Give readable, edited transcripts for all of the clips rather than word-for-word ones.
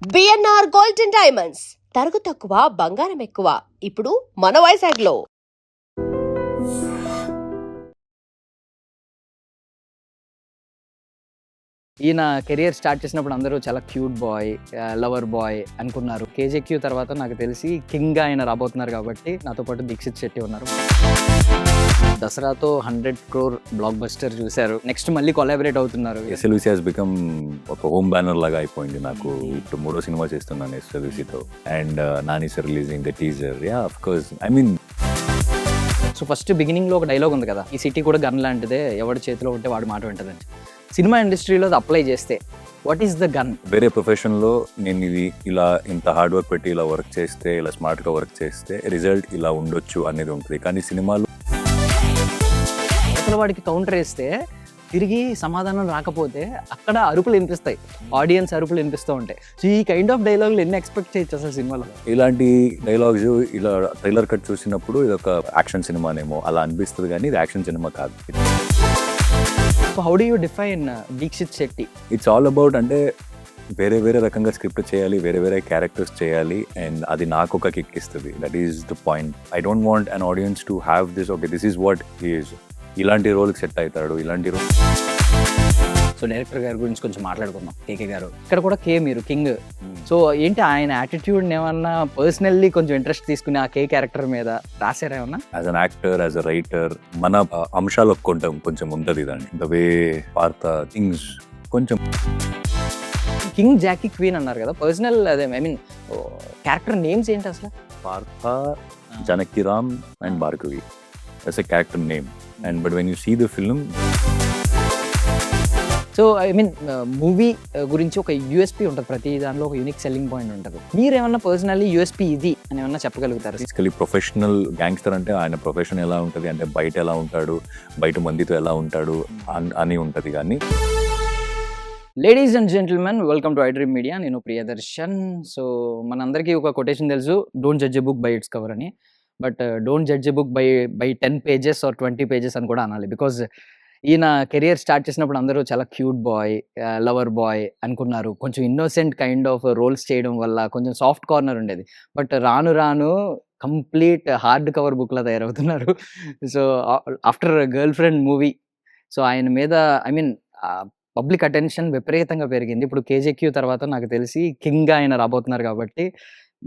BNR gold and diamonds తరుగు తక్కువ బంగారం ఎక్కువ ఇప్పుడు మన వైజాగ్లో. ఈయన కెరియర్ స్టార్ట్ చేసినప్పుడు అందరూ చాలా క్యూట్ బాయ్, లవర్ బాయ్ అనుకున్నారు. కేజేక్యూ తర్వాత నాకు తెలిసి కింగ్గా ఆయన రాబోతున్నారు కాబట్టి నాతో పాటు దీక్షిత్ శెట్టి ఉన్నారు. దసరాతో 100 crore బ్లాక్ బస్టర్ చూశారు. నెక్స్ట్ మళ్ళీ కొలాబరేట్ అవుతున్నారు. ఎస్ఎల్విసి హాస్ బికమ్ ఒక హోమ్ బ్యానర్ లాగా అయిపోయింది నాకు. ఇప్పుడు 3వ సినిమా చేస్తున్నాను ఎస్ఎల్విసితో. And Nani sir releasing the teaser. Yeah of course, I mean so first బిగినింగ్లో ఒక డైలాగ్ ఉంది కదా, ఈ సిటీ కూడా గన్ లాంటిదే, ఎవరి చేతిలో ఉంటే వాడు మాట వింటదని. సినిమా ఇండస్ట్రీలో అది అప్లై చేస్తే వాట్ ఈస్ ద గన్? వేరే ప్రొఫెషన్లో నేను ఇది ఇలా ఇంత హార్డ్ వర్క్ పెట్టి ఇలా వర్క్ చేస్తే, ఇలా స్మార్ట్గా వర్క్ చేస్తే రిజల్ట్ ఇలా ఉండొచ్చు అనేది ఉంటుంది. కానీ సినిమాలు అసలు వాడికి కౌంటర్ వేస్తే తిరిగి సమాధానం రాకపోతే అక్కడ అరుపులు వినిపిస్తాయి, ఆడియన్స్ అరుపులు వినిపిస్తూ ఉంటాయి. సో ఈ కైండ్ ఆఫ్ డైలాగులు ఎన్ని ఎక్స్పెక్ట్ చేయొచ్చు అసలు సినిమాలో? ఇలాంటి డైలాగ్స్ ఇలా ట్రైలర్ కట్ చూసినప్పుడు ఇది ఒక యాక్షన్ సినిమానేమో అలా అనిపిస్తుంది, కానీ ఇది యాక్షన్ సినిమా కాదు. So how do you define Dikshit Shetty? It's all about అంటే వేరే వేరే రకంగా స్క్రిప్ట్ చేయాలి, వేరే వేరే క్యారెక్టర్స్ చేయాలి, అండ్ అది నాకు ఒక కిక్ ఇస్తుంది. That is the point. I don't want an audience to have this, okay this is what he is, ఇలాంటి రోల్కి సెట్ అవుతాడు, ఇలాంటి రోల్. సో డైరెక్టర్ గారి గురించి కొంచెం మాట్లాడుకుందాం. కేకే గారు ఇక్కడ కూడా కే, మీరు కింగ్. సో ఏంటి ఆయన యాటిట్యూడ్ ఏమన్నా పర్సనల్లీ కొంచెం ఇంట్రెస్ట్ తీసుకుని ఆ కే క్యారెక్టర్ మీద రాశారా ఏమన్నా? As an actor, as a writer మన అంశాలు కొంచెం ఉంటుంది దాన్ని. ద వే పార్త థింగ్స్ కొంచెం. కింగ్, జాకీ, క్వీన్ అన్నారు కదా, పర్సనల్ అదే ఐ మీన్ క్యారెక్టర్ నేమ్స్ ఏంటి అసలు? Partha, Janakiram and Bhargavi. That's a character name. And but when you see the film, so I mean movie గురించి ఒక యూఎస్పీ ఉంటుంది, ప్రతి దానిలో ఒక యూనిక్ సెల్లింగ్ పాయింట్ ఉంటుంది. మీరు ఏమన్నా పర్సనల్లీ యూఎస్పీ ఇది అని ఏమన్నా చెప్పగలుగుతారు? బేసికలీ ప్రొఫెషనల్ గ్యాంగ్స్టర్ అంటే ఆయన ప్రొఫెషన్ ఎలా ఉంటుంది అంటే బయట ఎలా ఉంటాడు, బయట మందితో ఎలా ఉంటాడు అని ఉంటుంది. కానీ ladies and gentlemen, welcome to iDream media. నేను ప్రియదర్శన్. సో మనందరికీ ఒక కొటేషన్ తెలుసు, don't judge a book by its cover అని. But don't judge a book by 10 pages or 20 pages అని కూడా అనాలి. బికాజ్ ఈయన కెరియర్ స్టార్ట్ చేసినప్పుడు అందరూ చాలా క్యూట్ బాయ్, లవర్ బాయ్ అనుకున్నారు. కొంచెం ఇన్నోసెంట్ కైండ్ ఆఫ్ రోల్స్ చేయడం వల్ల కొంచెం సాఫ్ట్ కార్నర్ ఉండేది. బట్ రాను రాను కంప్లీట్ హార్డ్ కవర్ బుక్లా తయారవుతున్నారు. So after girlfriend movie, so ఆయన మీద ఐ మీన్ పబ్లిక్ అటెన్షన్ విపరీతంగా పెరిగింది. ఇప్పుడు కేజేక్యూ తర్వాత నాకు తెలిసి కింగ్గా ఆయన రాబోతున్నారు కాబట్టి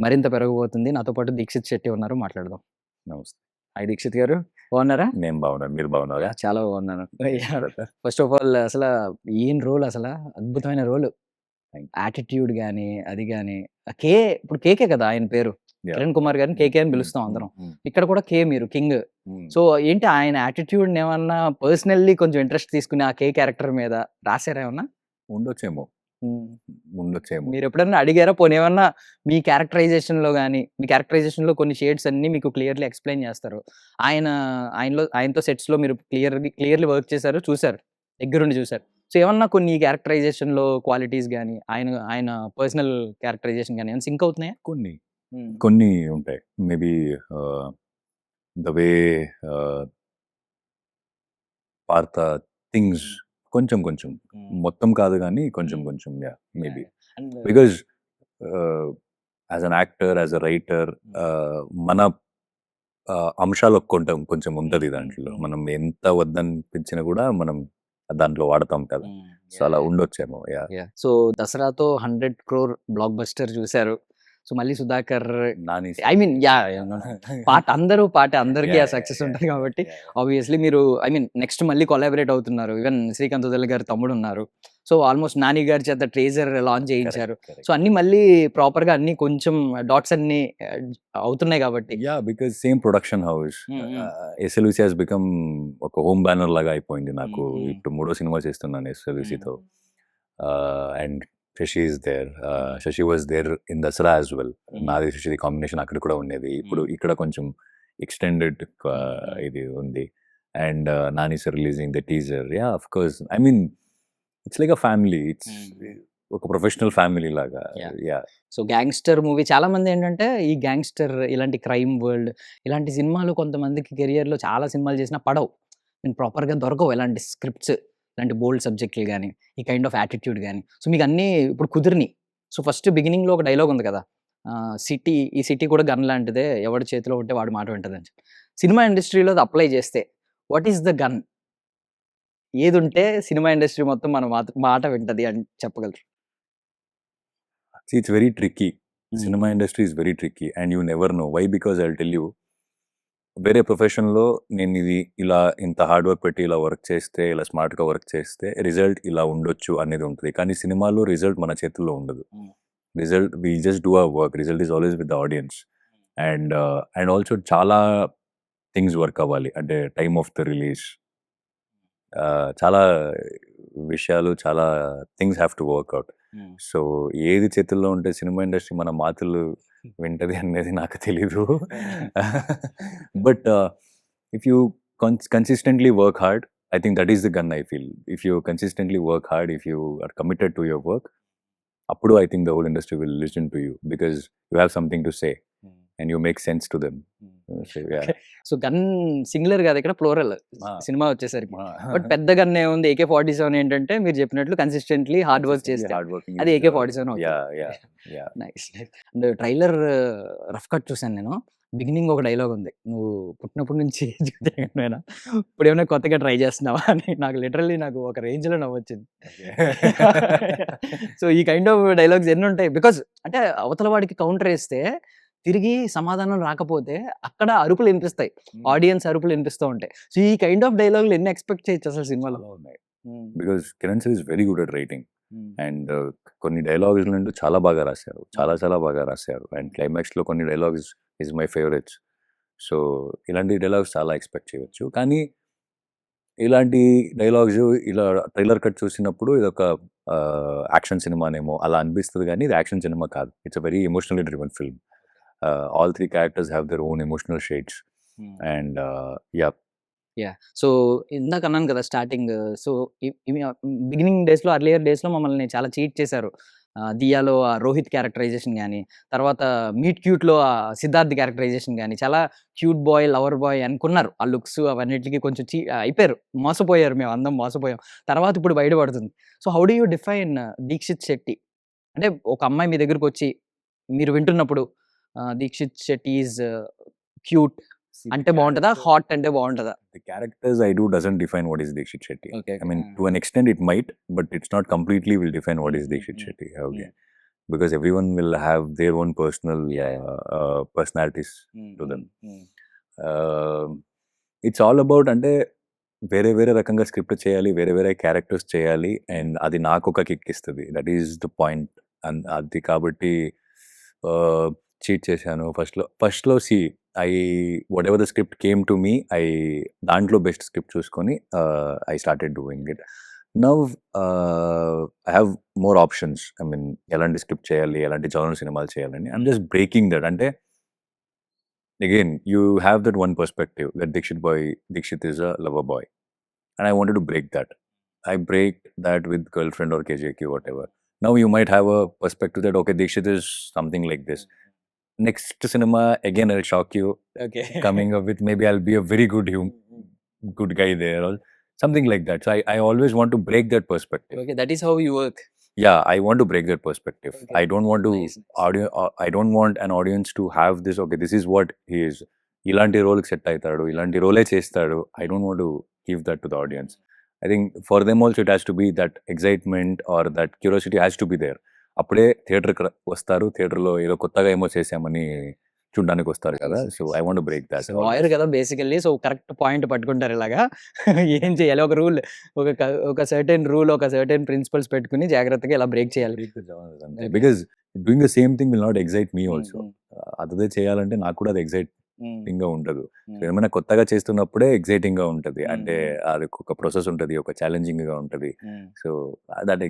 మరింత పెరగబోతుంది. నాతో పాటు దీక్షిత్ శెట్టి ఉన్నారు, మాట్లాడదాం. నమస్తే. హాయ్ దీక్షిత్ గారు, బాగున్నారా? నేను బాగున్నాను, మీరు బాగున్నారా? చాలా బాగున్నాను. ఫస్ట్ ఆఫ్ ఆల్ అసలు ఏం రోల్, అసలు అద్భుతమైన రోల్. యాటిట్యూడ్ కానీ అది కానీ కే, ఇప్పుడు కేకే కదా ఆయన పేరు, కిరణ్ కుమార్ గారిని కేకే అని పిలుస్తాం అందరం. ఇక్కడ కూడా కే, మీరు కింగ్. సో ఏంటి ఆయన యాటిట్యూడ్ ఏమన్నా పర్సనల్లీ కొంచెం ఇంట్రెస్ట్ తీసుకుని ఆ కే క్యారెక్టర్ మీద రాశారా ఏమన్నా? ఉండొచ్చేమో. మీరు ఎప్పుడన్నా అడిగారా? పోనీ ఏమన్నా మీ క్యారెక్టరైజేషన్లో కానీ, మీ క్యారెక్టరైజేషన్లో కొన్ని షేడ్స్ అన్ని మీకు క్లియర్లీ ఎక్స్ప్లెయిన్ చేస్తారు. ఆయనతో సెట్స్లో మీరు క్లియర్లీ వర్క్ చేశారు, చూశారు, దగ్గరుండి చూశారు. సో ఏమన్నా కొన్ని క్యారెక్టరైజేషన్లో క్వాలిటీస్ కానీ, ఆయన పర్సనల్ క్యారెక్టరైజేషన్ కానీ ఏమైనా సింక్ అవుతున్నాయా? కొన్ని ఉంటాయి. Maybe the way Partha things కొంచెం మొత్తం కాదు, కానీ కొంచెం yeah maybe. Because as an actor, as a writer మన అంశాలు కొంచెం ఉంటుంది దాంట్లో. మనం ఎంత వద్దనిపించినా కూడా మనం దాంట్లో వాడతాం కదా. సో అలా ఉండొచ్చేమో. యా. సో దసరాతో 100 crore బ్లాక్ బస్టర్ చూశారు. సో మళ్ళీ సుధాకర్, నాని, ఐ మీన్ పాట అందరికీ ఆ సక్సెస్ ఉంటుంది కాబట్టి ఆబ్వియస్లీ మీరు ఐ మీన్ నెక్స్ట్ మళ్ళీ కొలాబరేట్ అవుతున్నారు. ఈవెన్ శ్రీకాంత్ వదల్ గారి తమ్ముడు ఉన్నారు. సో ఆల్మోస్ట్ నాని గారి చేత ట్రేజర్ లాంచ్ చేయించారు. సో అన్ని మళ్ళీ ప్రాపర్ గా అన్ని కొంచెం డాట్స్ అన్ని అవుతున్నాయి కాబట్టి. Yeah, because same production house. SLVC has become ఒక హోమ్ బ్యానర్ లాగా అయిపోయింది నాకు. ఇప్పుడు 3వ సినిమా చేస్తున్నాను ఎస్ఎల్విసితో. And Shashi is there. Shashi was there in Dasara as well. నాది శశిది కాంబినేషన్ అక్కడ కూడా ఉండేది. ఇప్పుడు ఇక్కడ కొంచెం ఎక్స్టెండెడ్ ఇది ఉంది. And Nani sir releasing the teaser. Yeah of course, I mean it's like a family. It's ఒక ప్రొఫెషనల్ ఫ్యామిలీ లాగా. యా. సో గ్యాంగ్స్టర్ మూవీ, చాలా మంది ఏంటంటే ఈ గ్యాంగ్స్టర్ ఇలాంటి క్రైమ్ వరల్డ్ ఇలాంటి సినిమాలు కొంతమందికి కెరియర్లో చాలా సినిమాలు చేసినా పడవు, మీన్ ప్రాపర్గా దొరకవు ఇలాంటి స్క్రిప్ట్స్, ఇలాంటి బోల్డ్ సబ్జెక్టులు కానీ, ఈ కైండ్ ఆఫ్ యాటిట్యూడ్ కానీ. సో మీకు అన్నీ ఇప్పుడు కుదిరిని, సో ఫస్ట్ బిగినింగ్లో ఒక డైలాగ్ ఉంది కదా, ఈ సిటీ కూడా గన్ లాంటిదే, ఎవడి చేతిలో ఉంటే వాడు మాట వింటది అని చెప్పి. సినిమా ఇండస్ట్రీలో అది అప్లై చేస్తే వాట్ ఈస్ ద గన్? ఏది ఉంటే సినిమా ఇండస్ట్రీ మొత్తం మన మాట వింటది అని చెప్పగలరు? See, it's very tricky. Cinema industry is very tricky and you never know. Why? Because I'll tell you, వేరే ప్రొఫెషన్లో నేను ఇది ఇలా ఇంత హార్డ్ వర్క్ పెట్టి ఇలా వర్క్ చేస్తే, ఇలా స్మార్ట్గా వర్క్ చేస్తే రిజల్ట్ ఇలా ఉండొచ్చు అనేది ఉంటుంది. కానీ సినిమాలో రిజల్ట్ మన చేతుల్లో ఉండదు. Result we just do our work, result is always with the audience. And also చాలా థింగ్స్ వర్క్ అవ్వాలి. అంటే టైమ్ ఆఫ్ ద రిలీజ్, చాలా విషయాలు, చాలా things have to work out. So ఏది చేతుల్లో ఉంటే సినిమా ఇండస్ట్రీ మన మాటలు వింటది అనేది నాకు తెలీదు. But if you consistently work hard, I think that is the gun, I feel. If you consistently work hard, if you are committed to your work, appudu I think the whole industry will listen to you because you have something to say and you make sense to them. So yeah. So gun singular కాదు, ఇక్కడ plural cinema వచ్చేసరికి. But పెద్ద gun ఏముంది, AK-47 ఏంటంటే మీరు చెప్పినట్లు consistently hard work చేస్తే hard working. అది AK-47 అవుతుంది. Yeah. Nice. And trailer rough cut చూసాను నేను. బిగినింగ్ ఒక డైలాగ్ ఉంది, నువ్వు పుట్టినప్పటి నుంచి చూడేనా ఇప్పుడు ఏమైనా కొత్తగా ట్రై చేస్తున్నావా అని. నాకు ఒక రేంజ్లో నవ్వొచ్చింది. సో ఈ కైండ్ ఆఫ్ డైలాగ్స్ ఎన్ని ఉంటాయి, బికాజ్ అంటే అవతల వాడికి కౌంటర్ వేస్తే తిరిగి సమాధానం రాకపోతే అక్కడ అరుపులు వినిపిస్తాయి, ఆడియన్స్ అరుపులు వినిపిస్తూ ఉంటాయి. సో ఈ కైండ్ ఆఫ్ డైలాగులు ఎన్ని ఎక్స్పెక్ట్ చేయొచ్చు అసలు సినిమాలో? Because Kiran sir is very good at writing. And కొన్ని డైలాగ్స్ నుండి చాలా బాగా రాశారు, చాలా బాగా రాశారు. అండ్ క్లైమాక్స్లో కొన్ని dialogues is my favourites. So ఇలాంటి డైలాగ్స్ చాలా ఎక్స్పెక్ట్ చేయవచ్చు. కానీ ఇలాంటి డైలాగ్స్ ఇలా ట్రైలర్ కట్ చూసినప్పుడు ఇదొక యాక్షన్ సినిమానేమో అలా అనిపిస్తుంది, కానీ ఇది యాక్షన్ సినిమా కాదు. It's a very emotionally driven film. All 3 characters have their own emotional shades. And so ఇందాక అన్నాను కదా స్టార్టింగ్, సో బిగినింగ్ డేస్లో, అర్లియర్ డేస్లో మమ్మల్ని చాలా చీట్ చేశారు. దియాలో ఆ రోహిత్ క్యారెక్టరైజేషన్ కానీ, తర్వాత మీట్ క్యూట్లో ఆ సిద్ధార్థ్ క్యారెక్టరైజేషన్ కానీ, చాలా క్యూట్ బాయ్, లవర్ బాయ్ అనుకున్నారు. ఆ లుక్స్ అవన్నిటికీ కొంచెం అయిపోయారు, మోసపోయారు, మేము అందరం మోసపోయాం. తర్వాత ఇప్పుడు బయటపడుతుంది. So how do you define Dikshit Shetty? అంటే ఒక అమ్మాయి మీ దగ్గరకు వచ్చి మీరు వింటున్నప్పుడు దీక్షిత్ శెట్టి ఈజ్ క్యూట్ అంటే బాగుంటుందా, హాట్ అంటే బాగుంటుందా? The characters I do doesn't define what is Dikshit Shetty. Okay. I mean, to an extent it might, but it's not completely will define what is Dikshit Shetty. Okay. Because everyone will have their own personal personalities to them. It's all about అంటే వేరే రకంగా script చేయాలి, వేరే characters చేయాలి, and అది నాకు ఒక kick ఇస్తుంది. That is the point. అది కాబట్టి చీట్ చేశాను ఫస్ట్లో. Whatever the script came to me, దాంట్లో బెస్ట్ స్క్రిప్ట్ చూసుకొని I started doing it. Now I have more options. I mean ఎలాంటి స్క్రిప్ట్ చేయాలి, ఎలాంటి జనరల్ సినిమాలు చేయాలని. I'm just breaking that. అంటే again you have that one perspective that Dikshit is a lover boy, and I wanted to break that. I break that with Girlfriend or KJK, whatever. Now you might have a perspective that okay, Dikshit is something like this. Next cinema, again I'll shock you. Okay. Coming up with maybe I'll be a very good guy there, or something like that. So I always want to break that perspective. Okay, that is how you work. Yeah, I want to break that perspective. Okay. I don't want to Nice. I don't want an audience to have this, okay, this is what he is. Ilanti role set aitadu, ilanti role chestadu. I don't want to give that to the audience. I think for them also it has to be that excitement or that curiosity has to be there. అప్పుడే థియేటర్కి వస్తారు, థియేటర్లో ఏదో కొత్తగా ఏమో చేసామని చూడడానికి వస్తారు కదా. So I want to break that. Lawyer కదా బేసికల్లీ, సో కరెక్ట్ పాయింట్ పట్టుకుంటారు. ఇలాగా ఏం చేయాలి, ఒక రూల్, ఒక సర్టెన్ రూల్, ఒక సర్టెన్ ప్రిన్సిపల్స్ పెట్టుకుని జాగ్రత్తగా ఇలా బ్రేక్ చేయాలి. Because doing the same thing will not excite me also. అదే చేయాలంటే నాకు కూడా అది ఎగ్జైటింగ్ గా ఉండదు. ఏమైనా కొత్తగా చేస్తున్నప్పుడే ఎగ్జైటింగ్ గా ఉంటది. అంటే అది ఒక ప్రాసెస్ ఉంటది, ఒక ఛాలెంజింగ్ గా ఉంటది. So that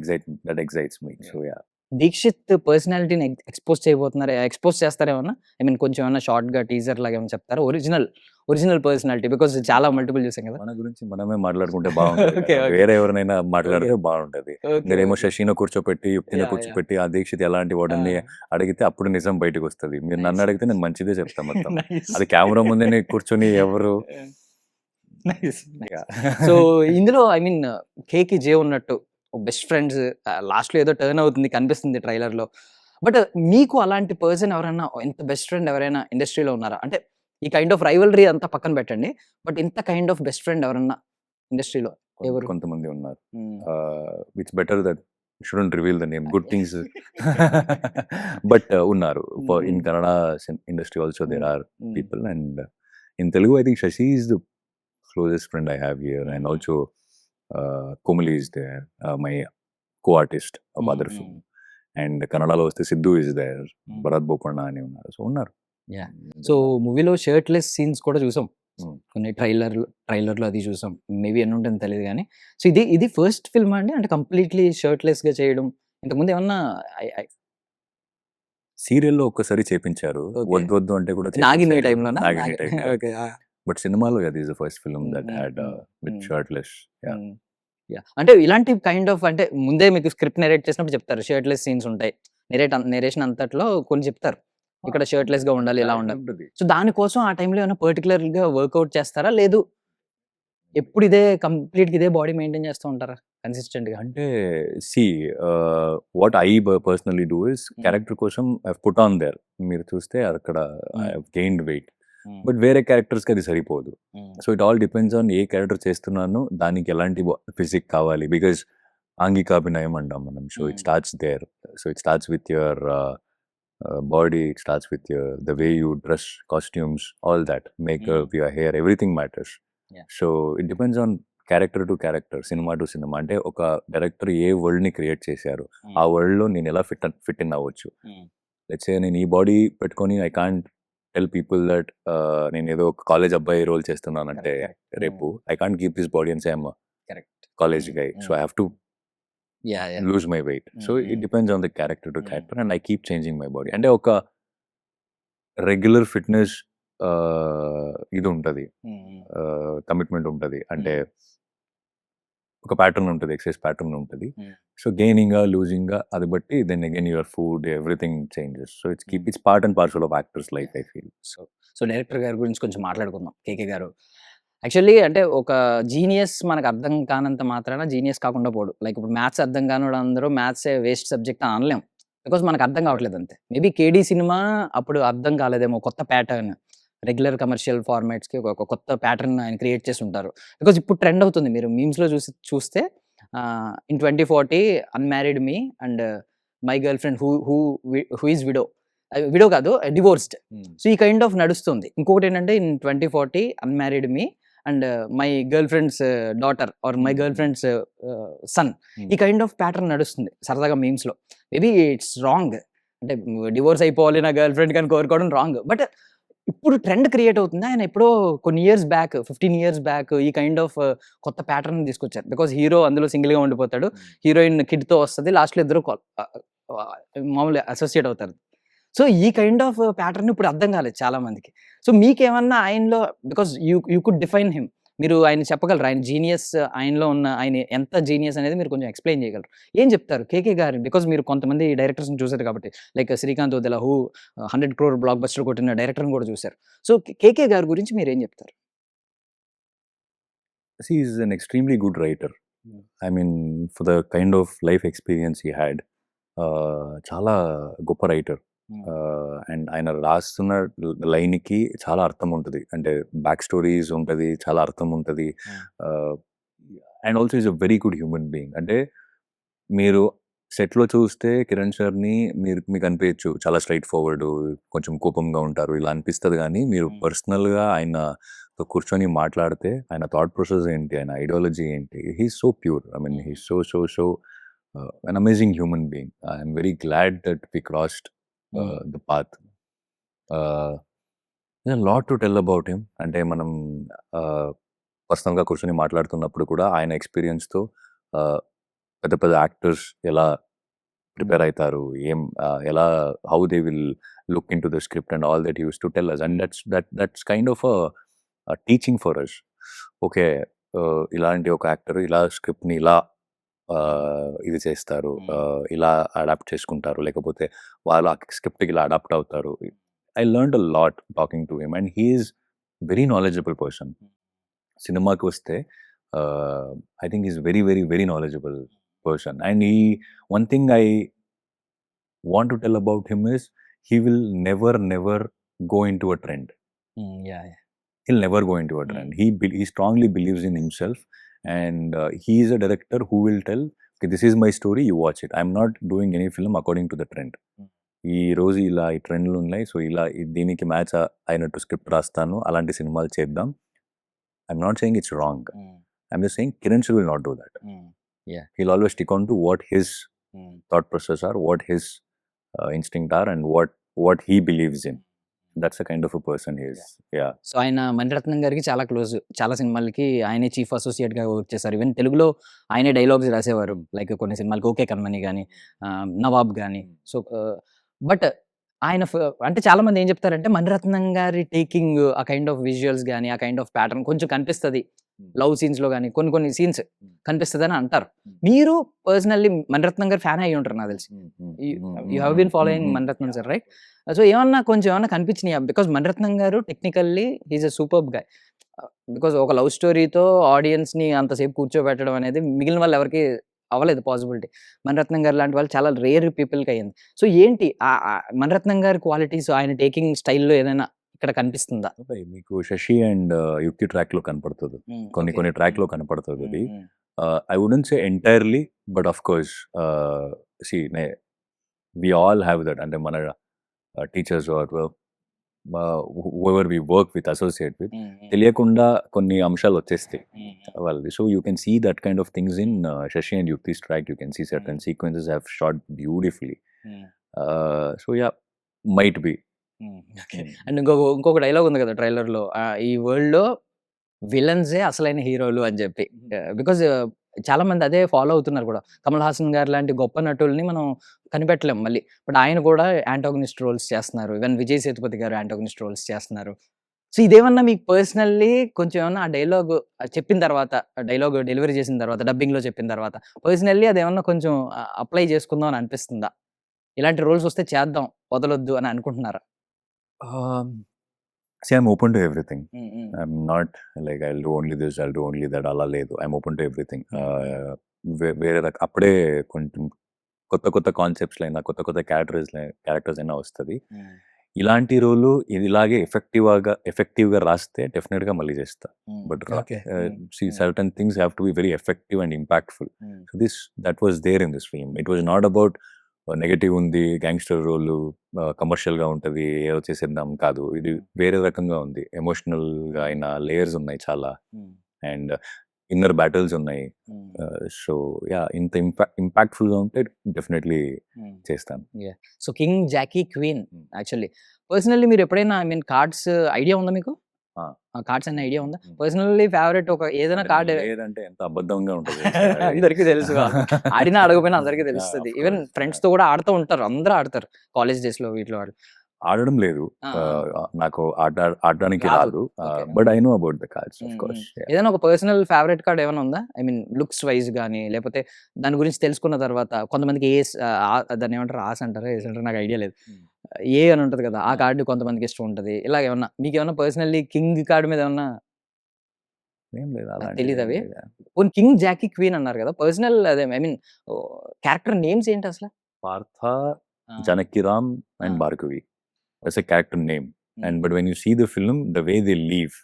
excites me. So yeah. Dikshit పర్సనాలిటీని ఎక్స్పోజ్ చేస్తారేమన్నా? ఐ మీన్ కొంచెం ఏమన్నా షార్ట్ గా టీజర్ లాగా ఏమైనా చెప్తారా? ఒరిజినల్ పర్సనాలిటీ, బికాస్ చాలా మల్టిపుల్ చూసాం కదా. మన గురించి మనమే మాట్లాడుకుంటే బాగుంటుంది. Okay. వేరే ఎవరైనా మాట్లాడితే బాగుంటది. Okay. మీరేమో శశిని కూర్చోపెట్టి, యుక్తిని Yeah, కూర్చోపెట్టి ఆ దీక్షిత్ ఎలాంటి వాడని అడిగితే అప్పుడు నిజం బయటకు వస్తుంది. మీరు నన్ను Nice. అడిగితే నేను మంచిదే చెప్తాను మొత్తం. Nice. అది కెమెరా ముందే కూర్చొని ఎవరు. సో ఇందులో ఐ మీన్ కేకి జే ఉన్నట్టు బెస్ట్ ఫ్రెండ్స్ లాస్ట్‌లో ఏదో టర్న్ అవుతుంది కనిపిస్తుంది ట్రైలర్‌లో. బట్ మీకు అలాంటి పర్సన్ ఎవరైనా ఇంత బెస్ట్ ఫ్రెండ్ ఎవరైనా ఇండస్ట్రీలో ఉన్నారా? అంటే ఈ కైండ్ ఆఫ్ రైవల్రీ అంతా పక్కన పెట్టండి. బట్ ఇంత కైండ్ ఆఫ్ బెస్ట్ ఫ్రెండ్ ఎవరన్నా ఇండస్ట్రీలో ఎవరు? కొంతమంది ఉన్నారు. Hmm. It's better that shouldn't reveal the name. Good things but ఉన్నారు. For in Kannada industry also there are people, and in Telugu I think Shashi is the closest friend I have here, and also Komali is there, my co-artist of other film, and కన్నడలో వస్తే Siddhu is there, Bharat బోపಣ್ణ అని ఉన్నారు. So ఉన్నారు. So మూవీలో shirtless scenes కూడా చూసాం. Hmm. కొన్ని ట్రైలర్‌లో అది చూసాం. మేబీ ఎన్ని ఉంటుందో తెలీదు గానీ. సో ఇది ఫస్ట్ ఫిల్మా అండి? అంటే కంప్లీట్‌లీ షర్ట్‌లెస్‌గా చేయడం. ఇంతకుముందు ఏమన్నా సీరియల్లో ఒక్కసారి చేపించారు. Okay. వద్దు వద్దు అంటే కూడా నాగిని టైంలోనా? నాగిని టైం. ఓకే. బట్ సినిమాలో అది is the first film that had with Mm. Shirtless. అంటే ఇలాంటి కైండ్ ఆఫ్ అంటే ముందే మీకు స్క్రిప్ట్ నెరేట్ చేసినప్పుడు చెప్తారు షర్ట్‌లెస్ సీన్స్ ఉంటాయి. నెరేషన్ అంతట్లో కొన్ని చెప్తారు. ఇక్కడ షర్ట్‌లెస్‌గా ఉండాలి, ఇలా ఉండాలి. సో దానికోసం ఆ టైంలో ఏమైనా పర్టిక్యులర్‌గా వర్కౌట్ చేస్తారా? లేదు ఎప్పుడు ఇదే కంప్లీట్‌గా ఇదే బాడీ మెయింటైన్ చేస్తూ ఉంటారా కన్సిస్టెంట్‌గా? అంటే what I personally do is character కోసం ఐ పుట్ ఆన్ దేర్. మీరు చూస్తే అక్కడ I have gained weight. But వేరే క్యారెక్టర్స్కి అది సరిపోదు. So it all depends on ఏ క్యారెక్టర్ చేస్తున్నాను, దానికి ఎలాంటి ఫిజిక్ కావాలి. బికాజ్ ఆంగికాభినయం అంటాం మనం. So it starts there. So it starts with your body, it starts with the way you dress, costumes, all that, makeup, your hair, everything matters. Yeah. So it depends on character to character, cinema to cinema. అంటే ఒక director ఏ వరల్డ్ని create చేశారు, ఆ వరల్డ్లో నేను ఎలా fit in అవ్వచ్చు. Let's say నేను ఈ బాడీ పెట్టుకొని I can't tell people that నేను ఏదో ఒక కాలేజ్ అబ్బాయి రోల్ చేస్తున్నానంటే రేపు I can't keep this body and say I'm college guy. So I have to lose my weight. So it depends on the character to character, and I keep changing my body. అంటే ఒక regular fitness ఇది ఉంటుంది, commitment ఉంటుంది. అంటే ఒక pattern ఉంటుంది, exercise pattern ఉంటుంది. So gaining losing అది బట్టి then again your food everything changes. So it's part and parcel of actors life I feel. So director గారి గురించి కొంచెం మాట్లాడుకుందాం. కేకే గారు యాక్చువల్లీ అంటే ఒక జీనియస్ మనకు అర్థం కానంత మాత్రాన జీనియస్ కాకుండా పోడు. లైక్ ఇప్పుడు మ్యాథ్స్ అర్థం కానివాడు అందరూ మ్యాథ్సే వేస్ట్ సబ్జెక్ట్ అని అనలేం. బికాజ్ మనకు అర్థం కావట్లేదు అంతే. మేబీ కేడీ సినిమా అప్పుడు అర్థం కాలేదేమో, కొత్త ప్యాటర్న్ రెగ్యులర్ కమర్షియల్ ఫార్మాట్స్కి ఒక కొత్త ప్యాటర్న్ ఆయన క్రియేట్ చేసి ఉంటారు. బికాజ్ ఇప్పుడు ట్రెండ్ అవుతుంది. మీరు మీమ్స్లో చూస్తే in 2040 unmarried me and my girlfriend who is widow కాదు డివోర్స్డ్. సో ఈ కైండ్ ఆఫ్ నడుస్తుంది. ఇంకొకటి ఏంటంటే in 2040 unmarried me and my girlfriend's daughter or my girlfriend's son. ఈ కైండ్ ఆఫ్ ప్యాటర్న్ నడుస్తుంది సరదాగా మీమ్స్లో. Maybe it's wrong. అంటే డివోర్స్ అయిపోవాలి నా గర్ల్ ఫ్రెండ్ కానీ కోరుకోవడం రాంగ్. బట్ ఇప్పుడు ట్రెండ్ క్రియేట్ అవుతుంది. ఆయన ఎప్పుడో కొన్ని ఇయర్స్ బ్యాక్ 15 years బ్యాక్ ఈ కైండ్ ఆఫ్ కొత్త ప్యాటర్న్ తీసుకొచ్చారు. బికాజ్ హీరో అందులో సింగిల్గా ఉండిపోతాడు, హీరోయిన్ కిడ్తో వస్తుంది, లాస్ట్లో ఇద్దరు మామూలుగా అసోసియేట్ అవుతారు. సో ఈ కైండ్ ఆఫ్ ప్యాటర్న్ ఇప్పుడు అర్థం కాలేదు చాలా మందికి. సో మీకేమన్నా ఆయనలో, because you could define him, మీరు ఆయన చెప్పగలరు ఆయన జీనియస్, ఆయనలో ఉన్న ఆయన ఎంత జీనియస్ అనేది మీరు కొంచెం ఎక్స్ప్లెయిన్ చేయగలరు. ఏం చెప్తారు కేకే గారు? బికాజ్ మీరు కొంతమంది డైరెక్టర్స్ని చూసారు కాబట్టి, like Srikanth Odela 100 crore blockbuster కొట్టిన డైరెక్టర్ని కూడా చూశారు. సో కేకే గారి గురించి మీరు ఏం చెప్తారు? He is an extremely good writer. I mean, for the kind of life experience he had, చాలా గొప్ప రైటర్. అండ్ ఆయన రాస్తున్న లైన్కి చాలా అర్థం ఉంటుంది. అంటే బ్యాక్ స్టోరీస్ ఉంటుంది, చాలా అర్థం ఉంటుంది. And also is a very good human being. అంటే మీరు సెట్లో చూస్తే కిరణ్ సార్ని మీకు అనిపించచ్చు చాలా స్ట్రైట్ ఫార్వర్డ్, కొంచెం కోపంగా ఉంటారు ఇలా అనిపిస్తుంది. కానీ మీరు పర్సనల్గా ఆయన కూర్చొని మాట్లాడితే ఆయన థాట్ ప్రాసెస్ ఏంటి, ఆయన ఐడియాలజీ ఏంటి, he's so pure. I mean he's so an amazing human being. I am very glad that we crossed the path. There's a lot to tell about him. అంటే మనం పర్సనల్గా కూర్చొని మాట్లాడుతున్నప్పుడు కూడా ఆయన ఎక్స్పీరియన్స్తో పెద్ద పెద్ద యాక్టర్స్ ఎలా ప్రిపేర్ అవుతారు, ఎలా how they will look in to the script and all that use to tell us. And that's kind of teaching for us. Okay, ఇలాంటి ఒక యాక్టర్ ఇలా స్క్రిప్ట్ని ఇలా ఇది చేస్తారు, ఇలా అడాప్ట్ చేసుకుంటారు, లేకపోతే వాళ్ళు ఆ స్క్రిప్ట్కి ఇలా అడాప్ట్ అవుతారు. I learned a lot talking to him, and he is very knowledgeable person. సినిమాకి వస్తే I think is very very very knowledgeable. person. And one thing I want to tell about him is he will never go into a trend. Yeah. He'll never go into a trend. He strongly believes in himself, and he is a director who will tell, okay, this is my story, you watch it. I'm not doing any film according to the trend. ఈ రోజు ఇలా ఈ ట్రెండ్లు ఉన్నాయి, so ఇలా దీనికి match అయినట్టు script రాస్తాను, అలాంటి సినిమాలు చేద్దాం. I'm not saying it's wrong. I'm just saying Kiran will not do that. He'll always stick on to what his thought process are, what his instinct are, and what he believes in. That's the kind of a person he is. Yeah. So ఆయన మణిరత్నం గారికి చాలా close. చాలా సినిమాలకి ఆయనే chief అసోసియేట్గా work చేశారు. Even తెలుగులో ఆయనే dialogues రాసేవారు. లైక్ కొన్ని సినిమాలకి ఓకే కన్మని కానీ, నవాబ్ కానీ. సో బట్ ఆయన అంటే చాలా మంది ఏం చెప్తారంటే మణిరత్నం గారి టేకింగ్ ఆ కైండ్ ఆఫ్ విజువల్స్ కానీ, ఆ కైండ్ ఆఫ్ ప్యాటర్న్ కొంచెం కనిపిస్తుంది లవ్ సీన్స్ లో కానీ, కొన్ని సీన్స్ కనిపిస్తుంది అని అంటారు. మీరు పర్సనల్లీ మణిరత్నం గారు ఫ్యాన్ అయ్యి ఉంటారు నాకు తెలిసి. You have been following Maniratnam sir, right? So ఏమన్నా కనిపించినాయి? బికాస్ మణిరత్నం గారు technically he's a superb guy. Because ఒక లవ్ స్టోరీతో ఆడియన్స్ ని అంతసేపు కూర్చోబెట్టడం అనేది మిగిలిన వాళ్ళు ఎవరికి అవ్వలేదు పాసిబిలిటీ. మణిరత్నం గారు లాంటి వాళ్ళు చాలా రేర్ పీపుల్కి అయ్యింది. సో ఏంటి మణిరత్నం గారి క్వాలిటీస్, ఆయన టేకింగ్ స్టైల్లో ఏదైనా ఇక్కడ కనిపిస్తుందా? మీకు శశి అండ్ యుక్తి ట్రాక్ లో కనపడుతుంది, కొన్ని ట్రాక్ లో కనపడుతుంది అది. I wouldn't say entirely, but of course, see, we all have that. And మన teachers or whoever we work with, associate with, తెలియకుండా కొన్ని అంశాలు వచ్చేస్తాయి వాళ్ళది. So you can see that kind of things in Shashi and Yukti's track. You can see certain sequences have shot beautifully. So yeah, might be. And ఇంకొక dialogue ఉంది కదా trailer లో, ఈ వరల్డ్ లో విలన్సే అసలైన హీరోలు అని చెప్పి. బికాజ్ చాలా మంది అదే ఫాలో అవుతున్నారు కూడా. కమల్ హాసన్ గారు లాంటి గొప్ప నటుల్ని మనం కనిపెట్టలేం మళ్ళీ, బట్ ఆయన కూడా యాంటాగనిస్ట్ రోల్స్ చేస్తున్నారు. ఈవెన్ విజయ్ సేతుపతి గారు యాంటాగనిస్ట్ రోల్స్ చేస్తున్నారు. సో ఇదేమన్నా మీకు పర్సనల్లీ కొంచెం ఏమన్నా ఆ డైలాగ్ చెప్పిన తర్వాత, డైలాగ్ డెలివరీ చేసిన తర్వాత, డబ్బింగ్ లో చెప్పిన తర్వాత పర్సనల్లీ అదేమన్నా కొంచెం అప్లై చేసుకుందాం అని అనిపిస్తుందా? ఇలాంటి రోల్స్ వస్తే చేద్దాం, వదలొద్దు అని అనుకుంటున్నారా? See, I'm open to everything. I'm not like I'll do only this, I'll do only that, అలా లేదు. I'm open to everything. వేరే అప్పుడే కొంచెం కొత్త కాన్సెప్ట్స్ అయినా, కొత్త క్యారెక్టర్స్ అయినా వస్తుంది. ఇలాంటి రోలు ఇలాగే ఎఫెక్టివ్గా రాస్తే డెఫినెట్గా మళ్ళీ చేస్తా. But certain things have to be very effective and impactful. So that was there in this film. It was not about negative ఉంది, గ్యాంగ్స్టర్ రోలు కమర్షియల్గా ఉంటుంది, ఏదో చేసేద్దాం కాదు. ఇది వేరే రకంగా ఉంది. ఎమోషనల్గా అయిన లేయర్స్ ఉన్నాయి చాలా, అండ్ ఇన్నర్ బ్యాటిల్స్ ఉన్నాయి. సో యా, ఇంత ఇంపాక్ట్ఫుల్గా ఉంటే డెఫినెట్లీ చేస్తాను. So king, jack, queen, actually personally మీరు ఎప్పుడైనా కార్డ్స్ ఐడియా ఉందా మీకు? కార్డ్స్ అనే ఐడియా ఉందా? పర్సనల్లీ ఫేవరెట్ ఒక ఏదైనా కార్డ్ లేదంటే ఎంత అబద్ధంగా ఉంటుంది అందరికీ తెలుసు. ఆడినా అడగపోయినా అందరికీ తెలుస్తుంది. ఈవెన్ ఫ్రెండ్స్ తో కూడా ఆడుతూ ఉంటారు, అందరూ ఆడతారు కాలేజ్ డేస్ లో. వీటిలో ఆడడం లేదు, నాకు ఆడడానికి రాదు, but I know about the cards of course. ఏదైనా ఒక పర్సనల్ ఫేవరెట్ కార్డ్ ఏమైనా ఉందా? ఐ మీన్ లుక్స్ వైజ్ కానీ, లేకపోతే దాని గురించి తెలుసుకున్న తర్వాత కొంతమందికి దాన్ని ఏమంటారు, ఆశ అంటారా, ఏస్ అంటారు, నాకు ఐడియా లేదు. ఏ అని ఉంటుంది కదా, ఆ కార్డు కొంతమందికి ఇష్టం ఉంటుంది. ఇలా ఏమన్నా మీకు ఏమన్నా పర్సనల్లీ కింగ్ కార్డు మీద ఏమన్నా తెలీదు? అవి కింగ్, జాకీ, క్వీన్ అన్నారు కదా, పర్సనల్ అదే ఐ మీన్ క్యారెక్టర్ నేమ్స్ ఏంటి అసలు? Partha, Janakiram and Bhargavi. That's a character name. But when you see the film, the way they live